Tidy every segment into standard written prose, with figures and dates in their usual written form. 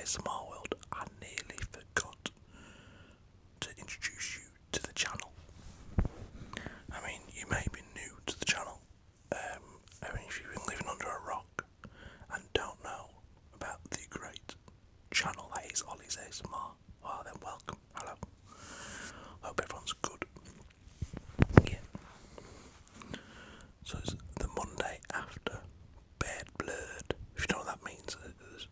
ASMR world, I nearly forgot to introduce you to the channel. I mean, you may be new to the channel. If you've been living under a rock and don't know about the great channel that is Ollie's ASMR, well then welcome, hello. Hope everyone's good. Yeah. So it's the Monday after Bad Blood. If you know what that means, it's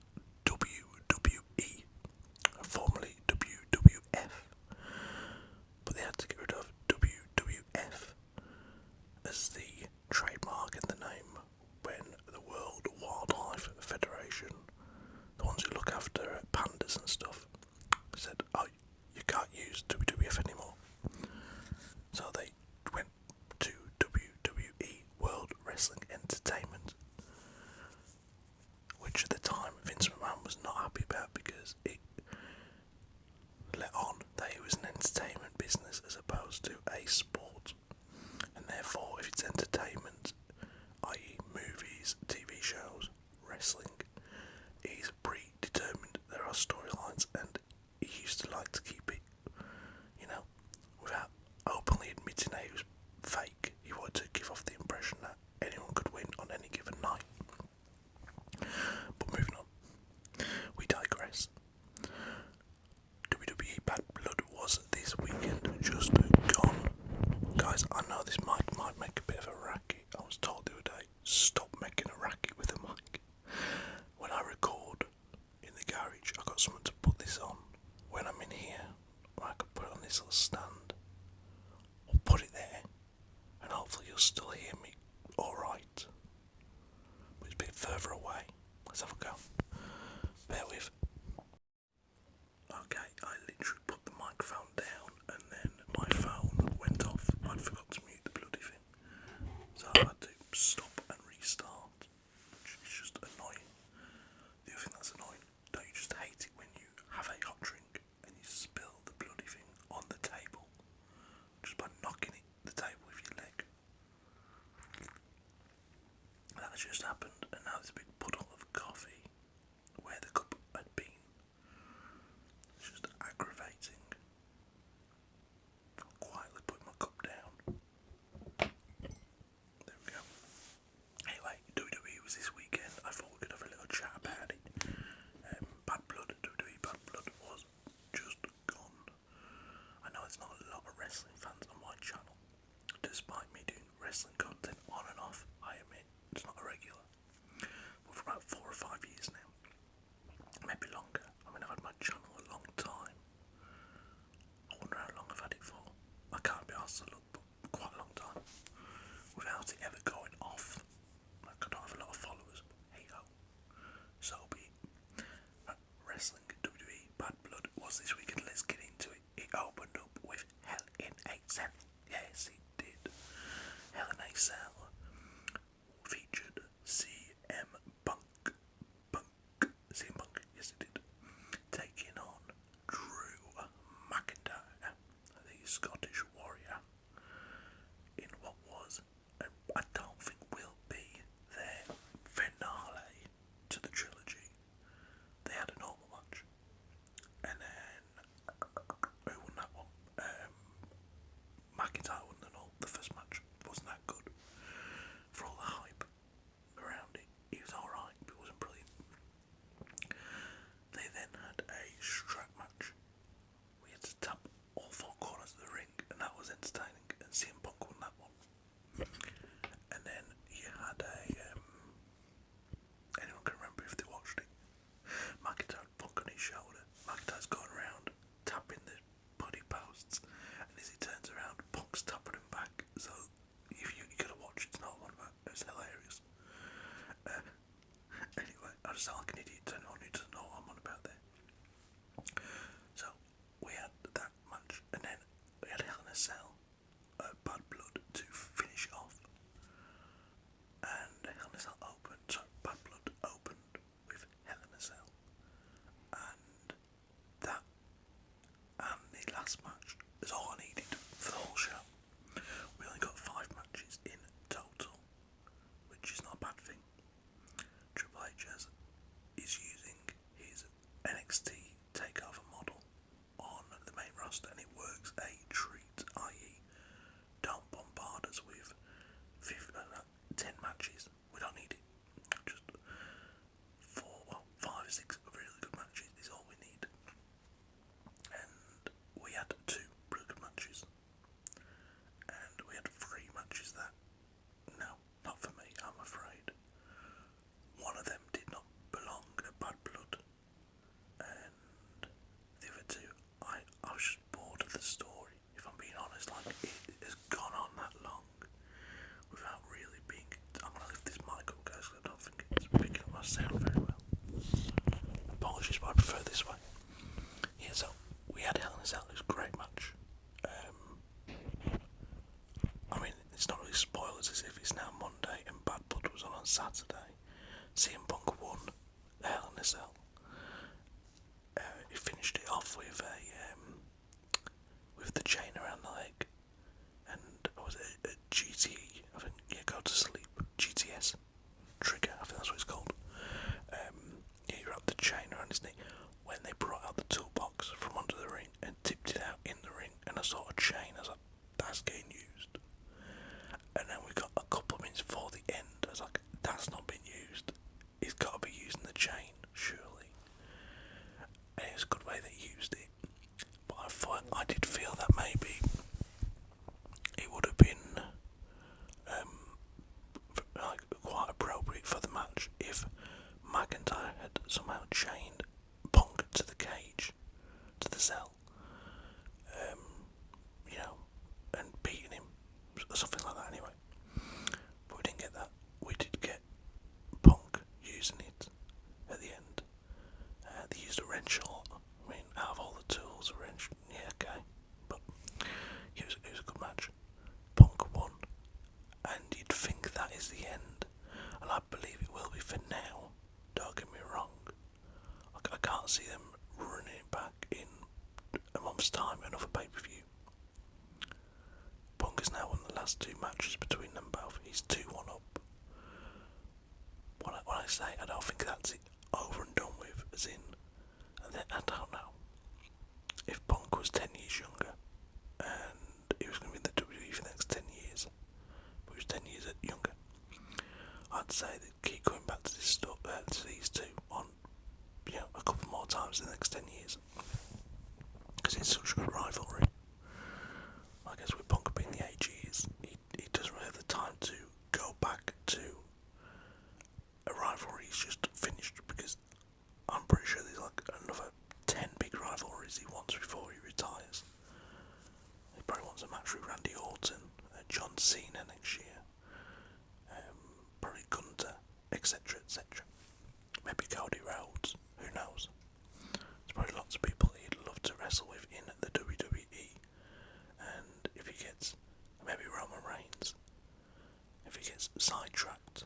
WWE, formerly WWF, but they had to get rid of WWF as the trademark in the name when the World Wildlife Federation, the ones who look after pandas and stuff, said, oh, you can't use WWF anymore. So they went to WWE, World Wrestling Entertainment, which at the time Vince McMahon was not happy about because it let on that it was an entertainment business as opposed to a sport. And therefore, if it's entertainment, i.e. movies, TV shows, wrestling, it is predetermined. There are storylines, and he used to like to keep it, without openly admitting that it was fake. He wanted to give off the impression that anyone could win on any given night. But moving on, we digress. WWE Bad Blood was this weekend just gone. Guys, I know this mic might make a bit of a racket. I was told the other day, stop making a racket with the mic. When I record in the garage, I've got something to put this on. When I'm in here, I can put it on this little stand, or put it there, and hopefully you'll still hear me alright. But it's a bit further away. Let's have a go. Bear with. Okay, I literally put the microphone down and then my phone went off. I forgot to mute the bloody thing. So I had to stop and restart, which is just annoying. The other thing that's annoying, don't you just hate it when you have a hot drink and you spill the bloody thing on the table just by knocking the table with your leg? That has just happened, and now there's a big puddle of coffee where the cup had been. It's just aggravating. I'll quietly put my cup down. There we go. Anyway, WWE was this weekend. I thought we could have a little chat about it. Bad Blood, WWE Bad Blood was just gone. I know it's not a lot of wrestling fans on my channel. Despite me doing wrestling content on and off, I admit it's not a regular. But for about 4 or 5 years now, maybe longer. I mean, I've had my channel a long time. I wonder how long I've had it for. I can't be asked to look, but quite a long time. Without it ever going off. Like, I don't have a lot of followers, but hey ho. So be it. Wrestling WWE Bad Blood was this weekend. Let's get into it. It opened up with Hell in a Cell. Yes, it did. Hell in a Cell featured CM Punk. CM Punk, yes it did. Taking on Drew McIntyre, the Scottish Warrior, in what was, I don't think will be, their finale to the trilogy. They had a normal match, and then who won that one? McIntyre won the first match. Wasn't that good? For all the hype around it, he was alright, but it wasn't brilliant. They then had a strap match. We had to tap all 4 corners of the ring, and that was entertaining, and CM Punk won that one. And then you had a, anyone can remember if they watched it, McIntyre had Punk on his shoulder. McIntyre's going around tapping the body posts, and as he turns around, Punk's tapping him back. So if you gotta watch it, it's not one about it. It's hilarious. Anyway, I just sound like an idiot to anyone who doesn't know what I'm on about there. So we had that match, and then we had Hell in a Cell, Bad Blood to finish it off. And Hell in a Cell opened, so Bad Blood opened with Hell in a Cell. And that and the last match is all I needed for the whole show. We only got 5 matches in total, which is not a bad thing. Triple H is using Saturday. CM Punk won Hell in a Cell. He finished it off with the chain around the leg, and was it a GTE? I think, yeah, go to sleep. GTS trigger, I think that's what it's called. Yeah, he wrapped the chain around his knee. When they brought out the toolbox from under the ring and tipped it out in the ring, and I saw a chain, I was like, that's getting used. And then we got a couple of minutes before the end, I was like, that's not been used. He's got to be using the chain, surely. And it was a good way they used it. But I did feel that maybe it would have been quite appropriate for the match if McIntyre had somehow chained Punk to the cage, to the cell, and beating him, something like that anyway. But we didn't get that. We did get Punk using it at the end. They used a wrench a lot. I mean, out of all the tools, a wrench, yeah, okay. But it was a good match. Punk won, and you'd think that is the end, and I believe it will be for now. Don't get me wrong. I can't see them running it back in a month's time, another pay-per-view. Punk has now won the last two matches between them both. He's 2-1 up. When I say I don't think that's it over and done with, as in, and then I don't know. If Punk was 10 years younger, and he was going to be in the WWE for the next 10 years, but he was 10 years younger, I'd say they keep going back to this stuff, to these two on, a couple more times in the next 10 years, because it's such a good rivalry. I guess with Punk being the age he is, he doesn't really have the time to go back to a rivalry he's just finished, because I'm pretty sure there's like another 10 big rivalries he wants before he retires. He probably wants a match with Randy Orton, John Cena next year, probably Gunther, etc, etc. Maybe Cody Rhodes, who knows. There's probably lots of people he'd love to wrestle with in the WWE, and if he gets, maybe Roman Reigns, if he gets sidetracked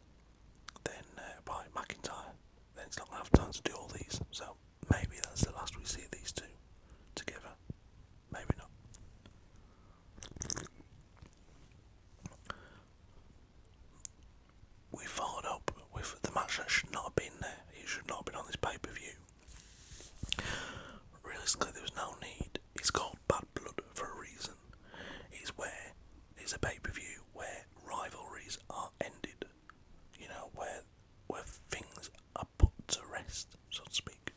then by McIntyre, then he's not going to have time to do all these, so maybe that's the last we see of these two together. Maybe not. We followed up with the match that should not have been there. It should not have been on this pay-per-view. Realistically, there was no need. It's called Bad Blood for a reason. It's a pay-per-view where rivalries are ended. Where things are put to rest, so to speak.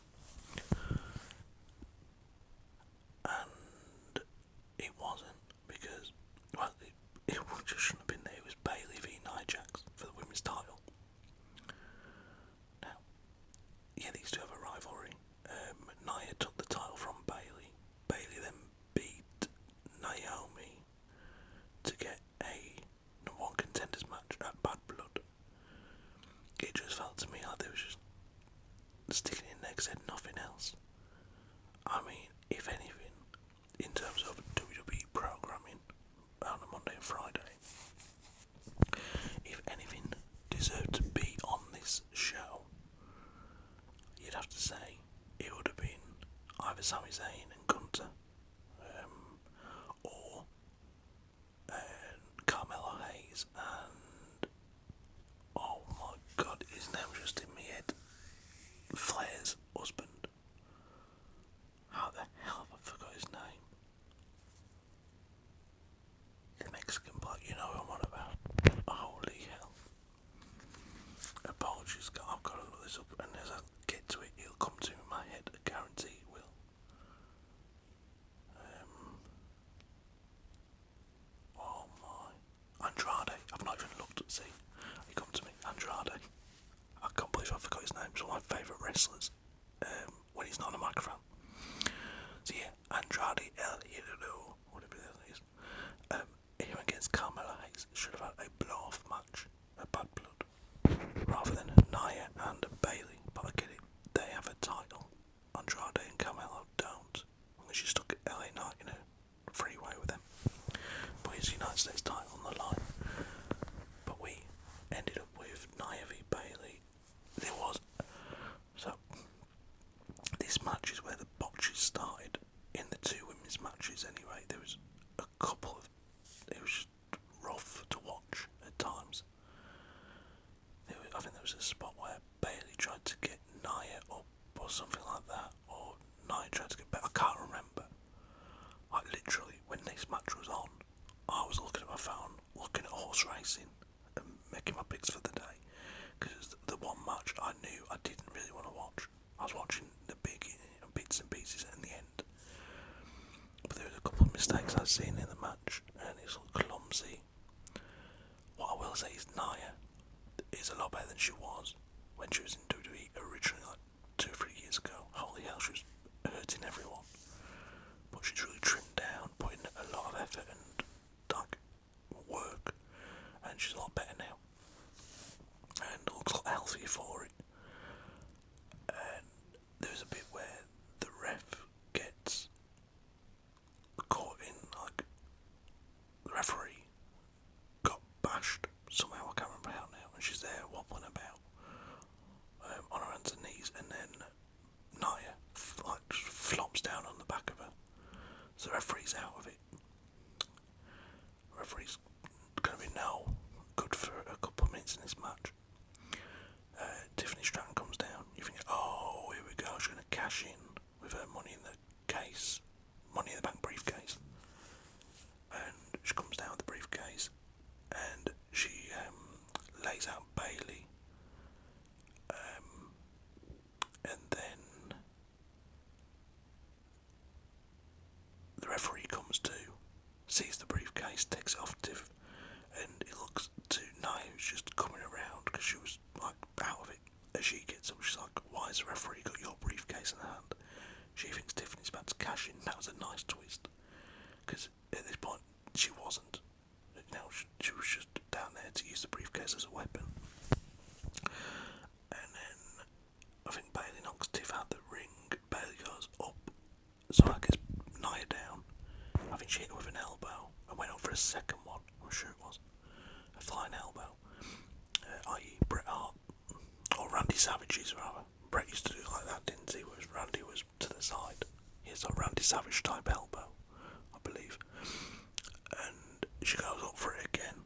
And it wasn't, because, well, it just shouldn't have been there. It was Bayley v Nia Jax for the women's title. Now, yeah, these two have a rivalry. Nia took the title from Bayley. Bayley then beat Naomi to get a number one contenders match at Bad Blood. It just felt to me like they were just sticking it in there because they had nothing else. I mean, if anything, in terms of WWE programming on a Monday and Friday, if anything deserved to be on this show, you'd have to say it would have been either Sami Zayn and Gunther, or Carmelo Hayes and, oh my god, his name was just in my head, Flair's husband. How the hell have I forgot his name? The Mexican bloke, you know who I'm on about. Holy hell. Apologies, I've got to look this up, and as I get to it, it'll come to me in my head, I guarantee it will. Oh my. Andrade, I've not even looked to see. He come to me, Andrade. I can't believe I forgot his name, he's one of my favourite wrestlers, when he's not on a microphone. So yeah, Andrade El Hidalgo, whatever that is, him against Carmelo Hayes should have had a blow-off match, a Bad Blood, rather than Nia and Bayley, but I get it. it was just rough to watch at times. I think there was a spot where Bayley tried to get Nia up or something like that, or Nia tried to get back. I can't remember. Like literally, when this match was on, I was looking at my phone, looking at horse racing, and making my picks for the day. Because the one match I knew I didn't really want to watch. I was watching the big bits and pieces in the end. But there was a couple of mistakes I've seen in the match, and it's clumsy. What I will say is Nia is a lot better than she was when she was in WWE originally, like 2 or 3 years ago. Holy hell, she was hurting everyone. But she's really trimmed down, putting a lot of effort and like work, and she's a lot better now. And looks a lot healthier for it. And there's a bit where the ref gets caught in, like, the referee got bashed somehow, I can't remember how now, and she's there wobbling about on her hands and knees, and then Nia just flops down on the back of her, so the referee's out of it. The referee's going to be no good for a couple of minutes in this match. Tiffany Stratton comes down. You think, oh, here we go, she's going to cash in with her money in the case, money in the bank briefcase. And she comes down with the briefcase, and she lays out Bayley, and then the referee comes to, sees the briefcase, takes it off Tiff, and it looks to Nia, who's just coming around because she was like out of it. As she gets up, she's like, why has the referee got your briefcase in her hand? She thinks Tiffany's about to cash in. That was a nice twist, because at this point she wasn't. You know, she was just down there to use the briefcase as a weapon. And then I think Bayley knocks Tiff out the ring. Bayley goes up, so I guess Nia down. I think she hit her with an elbow and went up for a second one. I'm sure it was a flying elbow, i.e. Bret Hart. Or Randy Savage's rather. Bret used to do it like that, didn't he? Whereas Randy was to the side. He has a Randy Savage type elbow, I believe. And she goes up for it again.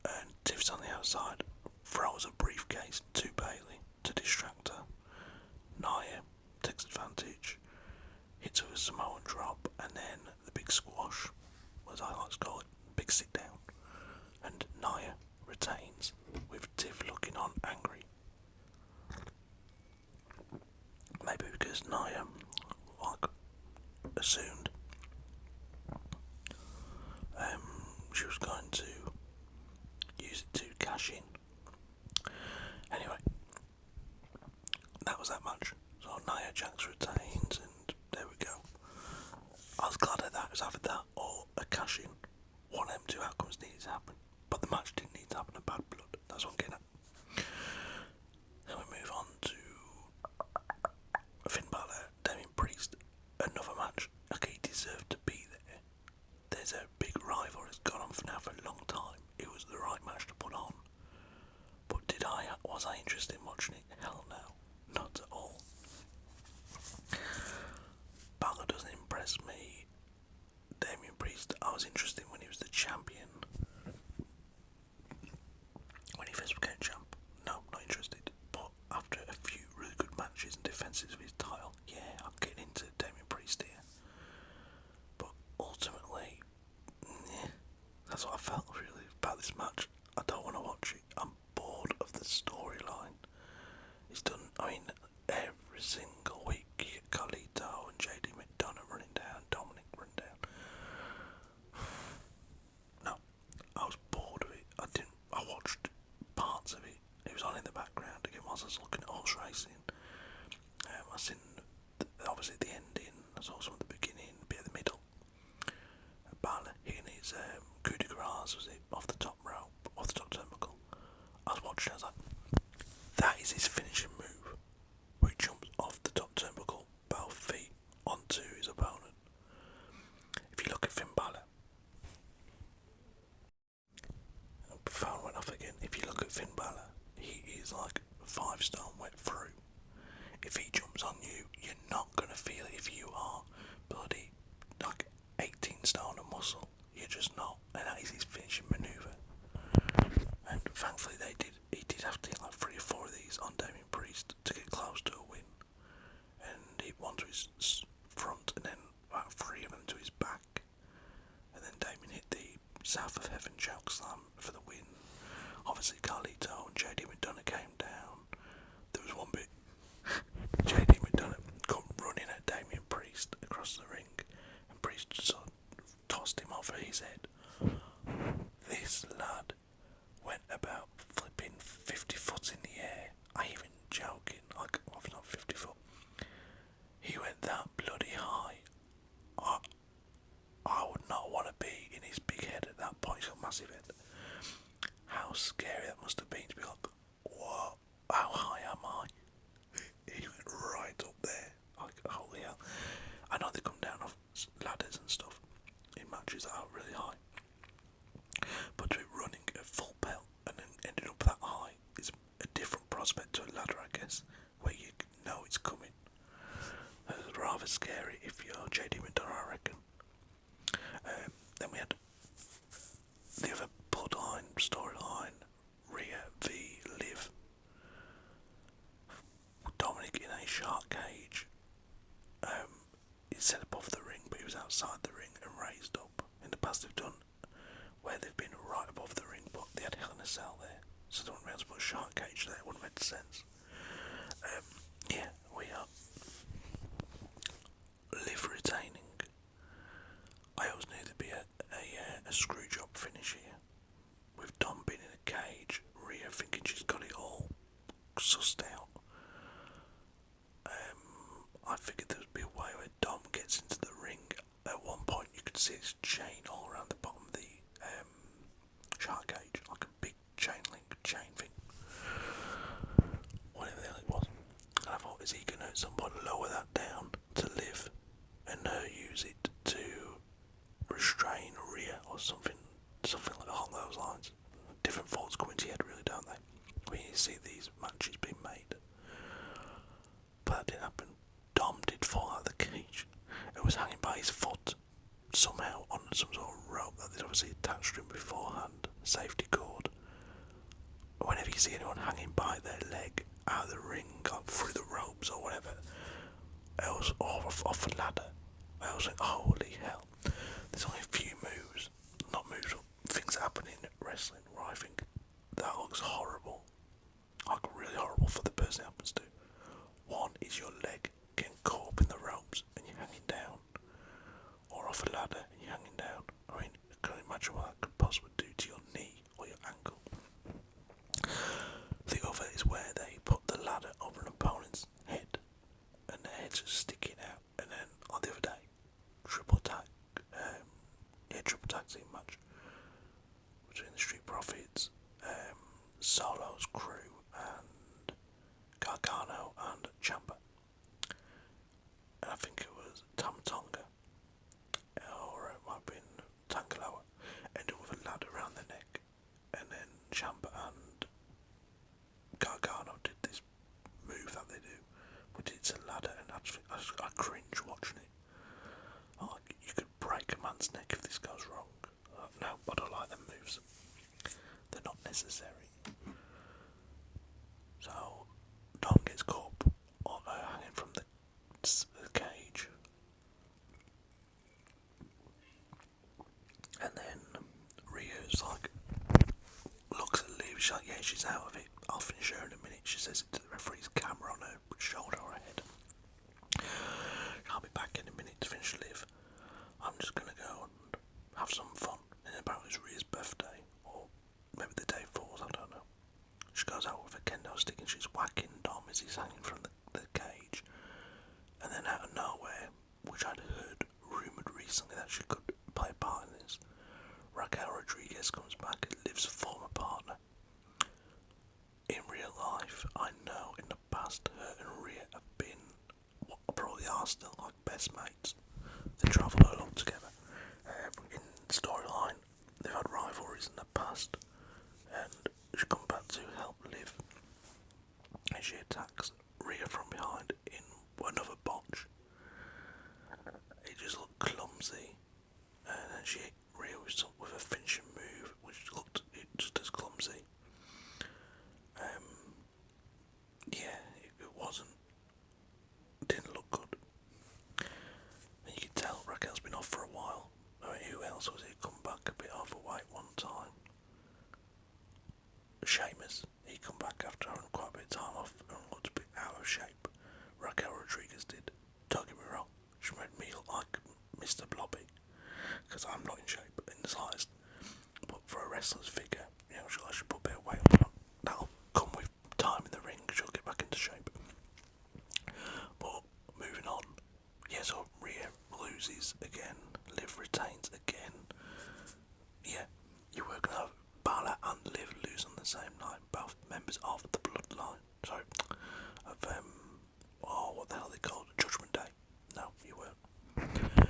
And Tiff's on the outside, throws a briefcase to Bayley to distract her. Nia takes advantage, hits her with a Samoan drop, and then the big squash, as I like to call it, big sit down. And Nia retains, with Tiff looking on angry. Maybe because Nia, like, assumed she was going to use it to cash in. Anyway, that was that match. So Nia Jax retains, and there we go. I was glad of that. It was either that or a cash in. One of them two outcomes needed to happen, but the match didn't need to happen in Bad Blood. That's what I'm getting at. Then we move on to Finn Balor, Damian Priest, another match. Okay, he deserved to be there. There's a big rivalry that's gone on for a long time. It was the right match to put on. But was I interested in watching it? Hell no. Not at all. Balor doesn't impress me. Damian Priest, I was interested when he was the champion. When he first became champ, no, not interested. But after a few really good matches and defences of his title, yeah, I'm getting into Damian Priest here. But ultimately, that's what I felt really about this match. I don't want to watch it. I'm bored of the storyline. It's done, I mean, every single week you get Carlito and JD McDonough running down, Dominic running down. No, I was bored of it. I watched parts of it. It was on in the background again whilst I was looking at horse racing. I seen obviously the ending. I saw some of the beginning, a bit of the middle. Balor hitting his coup de grace, was it, off the top rope, off the top turnbuckle. I was watching, I was like, that is his finishing move, where he jumps off the top turnbuckle, both feet onto his opponent. If you look at Finn Balor, the phone went off again. If you look at Finn Balor, he is like 5 stone wet through. If he jumps on you, you're not going to feel it if you are bloody like 18 stone of muscle. South of Heaven choke slam for the win. Obviously Carlito and JD McDonough came down. There was one bit, JD McDonough come running at Damian Priest across the ring, and Priest sort of tossed him over his head. This lad went about flipping 50 foot in the air. I even joking, like, well, not 50 foot. He went that bloody high. I would not want to be in his big head at that point. He's got a massive head. How scary that must have been to be like, what? How high am I? He went right up there. Like, holy hell. I know they come down off ladders and stuff in matches that are really high. But to be running at full pelt and then ended up that high is a different prospect to a ladder, I guess, where you know it's coming. It's rather scary if you're JD McDonough, I reckon. Then we had the other bloodline storyline, Rhea v Liv. Dominic in a shark cage. He set above the ring, but he was outside the ring and raised up. In the past they've done where they've been right above the ring, but they had Hell in a Cell there, so they wouldn't be able to put a shark cage there. It wouldn't make sense. Yeah, we are Liv retaining. I always knew there'd be a screw job finish here. With Dom being in a cage, Rhea thinking she's got it all sussed out. I figured there would be a way where Dom gets into the ring. At one point you could see this chain all around the bottom of the shark cage, like a big chain thing. Whatever the hell it was. And I thought, is he going to at some point lower that down to Liv and use it to restrain Rhea or something like along those lines? Different thoughts come into your head, really, don't they, when you see these matches being made? But that didn't happen. Dom did fall out of the cage and was hanging by his foot somehow on some sort of rope that they'd obviously attached to him beforehand, safety cord. Whenever you see anyone hanging by their leg out of the ring, like through the ropes or whatever, it was off a ladder. I was like, holy hell. There's only a few moves, not moves, but things that happen in wrestling where I think that looks horrible. Like really horrible for the person it happens to. One is your leg getting caught up in the ropes and you're hanging down, or off a ladder and you're hanging down. I mean, I can't imagine what that could possibly do to your knee or your ankle. The other is where they put the ladder over an opponent's head and their head's just sticking out. And then on the other day, triple tag team match between the Street Profits, Solo's crew, and Gargano and Ciampa. And I think it was Tam Tonga, or it might have been Tangaloa, ended with a ladder around their neck, and then Ciampa and Gargano did this move that they do, but it's a ladder, and I cringe watching it. Like, you could break a man's neck if this goes wrong. No, I don't like them moves. They're not necessary. So, Dom gets caught hanging from the cage. And then Rhea's like, looks at Liv, she's like, yeah, she's out of it. I'll finish her in a minute. She says it to the referee's camera on her shoulder or her head. I'll be back in a minute to finish Liv. I'm just going to go and have some fun. And apparently it's Rhea's birthday, or maybe the day falls, I don't know. She goes out with a kendo stick and she's whacking Dom as he's hanging from the cage. And then out of nowhere, which I'd heard rumoured recently that she could play a part in this, Raquel Rodriguez comes back and Liv's former partner. In real life, I know in the past her and Rhea have been, probably are still, like best mates. They travel a lot together. In storyline, they've had rivalries in the past, and she comes back to help Liv, and she attacks Rhea from behind in another botch. It just looked clumsy, and then she hit Rhea with a finishing move, which looked just as clumsy. Yeah, it didn't look good. And you can tell Raquel's been off for a while. I mean, who else was it come back a bit overweight? Sheamus, he come back after having quite a bit of time off and looked a bit out of shape. Raquel Rodriguez did. Don't get me wrong, she made me look like Mr. Blobby, because I'm not in shape in the slightest. But for a wrestler's figure, you know, I should put a bit of weight on. That'll come with time in the ring, she'll get back into shape. But moving on, yeah, so Rhea loses again, Liv retains again. Yeah, you were going to have Balor and Liv lose on the same night, both members of the Bloodline. Sorry, of, what the hell are they called? Judgment Day. No, you weren't.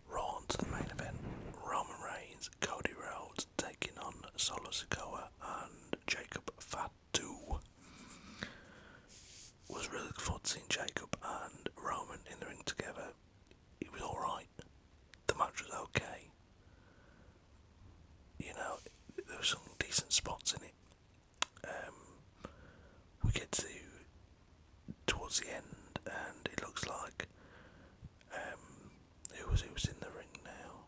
Raw on to the main event. Roman Reigns, Cody Rhodes taking on Solo Sikoa and Jacob Fatu. Was really looking forward to seeing Jacob and Roman in the ring together. It was alright. The match was okay. You know, there were some decent spots in it. We get towards the end, and it looks like who was in the ring now?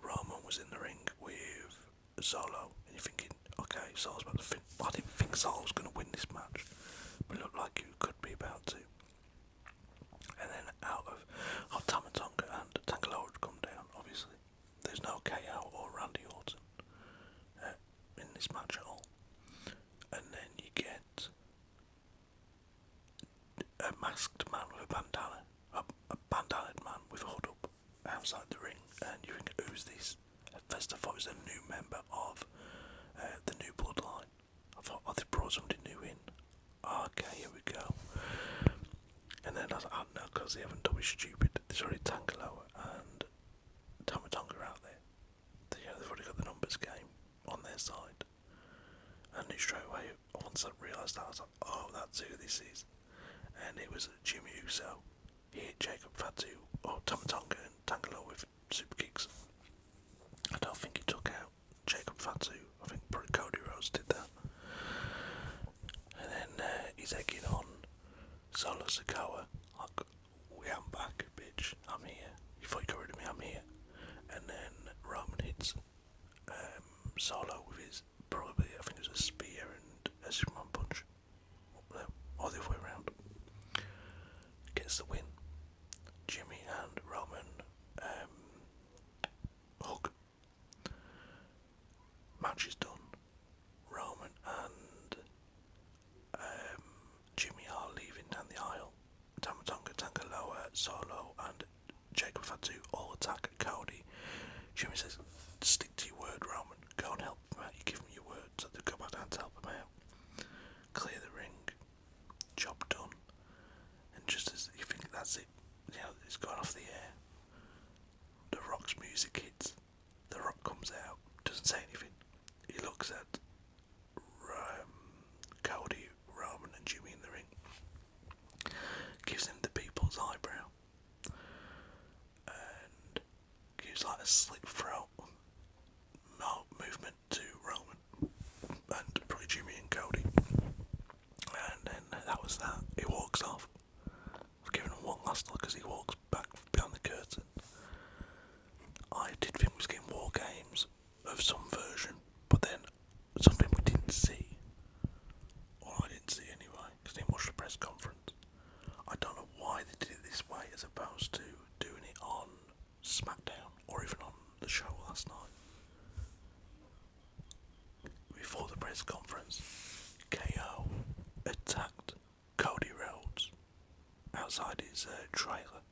Roman was in the ring with Solo, and you're thinking, okay, Solo's about to fin. I didn't think Solo was going to win this match, but it looked like he could be about to. And then out of Tama Tonga and Tangaloa would come down, obviously. There's no KO or Randy Orton in this match at all. And then you get a masked man with a bandana, a bandanaed man with a hood up outside the ring, and you think, who's this? At first I thought it was a new member of the new Bloodline. I thought, oh, they brought somebody new in. Okay, here we go. And then I was like, oh no, because they haven't done it stupid. There's already Tangaloa and Tama Tonga out there. They've already got the numbers game on their side. And I knew straight away, once I realised that, I was like, oh, that's who this is. And it was Jimmy Uso. He hit Jacob Fatu, or Tama Tonga and Tangaloa with super kicks. I don't think he took out Jacob Fatu. I think probably Cody Rhodes did that. And then he's egging on Solo Sikoa, like, I'm back, bitch, I'm here. You thought you got rid of me, I'm here. And then Roman hits Solo with his, probably, I think it was a spear and a Superman punch. Or the other way around. Gets the win. Jimmy and Roman hug. Match is done. Roman and Jimmy are leaving down the aisle. Tama Tonga, Tangaloa, Solo and Jacob Fatu all attack Cody. Jimmy says, stick to your word, Roman. Go and help him out. You give him your word. So they go back down to help him out. Clear the ring. Job done. And just as you think that's it, you know, it's gone off the air. The Rock's music hits. The Rock comes out. Doesn't say anything. He looks at Cody, Roman and Jimmy in the ring. Gives him the people's eyebrow. And gives like a slit throat movement to Roman. And probably Jimmy and Cody. And then that was that. He walks off. I've given him one last look as he walks back behind the curtain. I did think we was getting war games of some version, but then something we didn't see. Or I didn't see anyway, because I didn't watch the press conference. I don't know why they did it this way as opposed to doing it on SmackDown or even on the show last night. Before the press conference, KO attacked Cody Rhodes outside his trailer.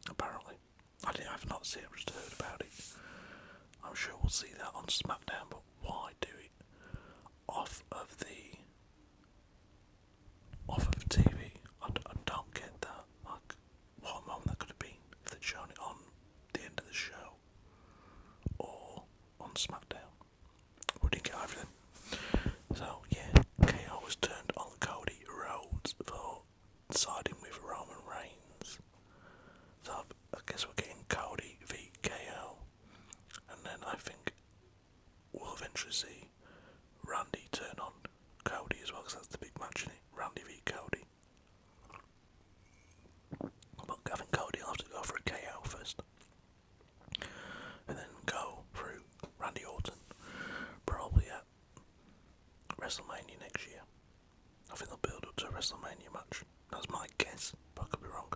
Apparently, I've not seen it, I've just heard about it. I'm sure we'll see that on SmackDown, but why do it off of TV? I don't get that. Like, what a moment that could have been if they'd shown it on the end of the show or on SmackDown. We didn't get either of them. So yeah, KO was turned on Cody Rhodes for siding with Roman Reigns. So I guess we're getting Cody v KO, and then I think we'll eventually see Randy turn on Cody. WrestleMania match. That's my guess, but I could be wrong.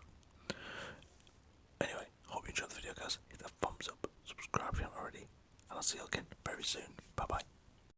Anyway, hope you enjoyed the video, guys. Hit that thumbs up, subscribe if you haven't already, and I'll see you again very soon. Bye bye.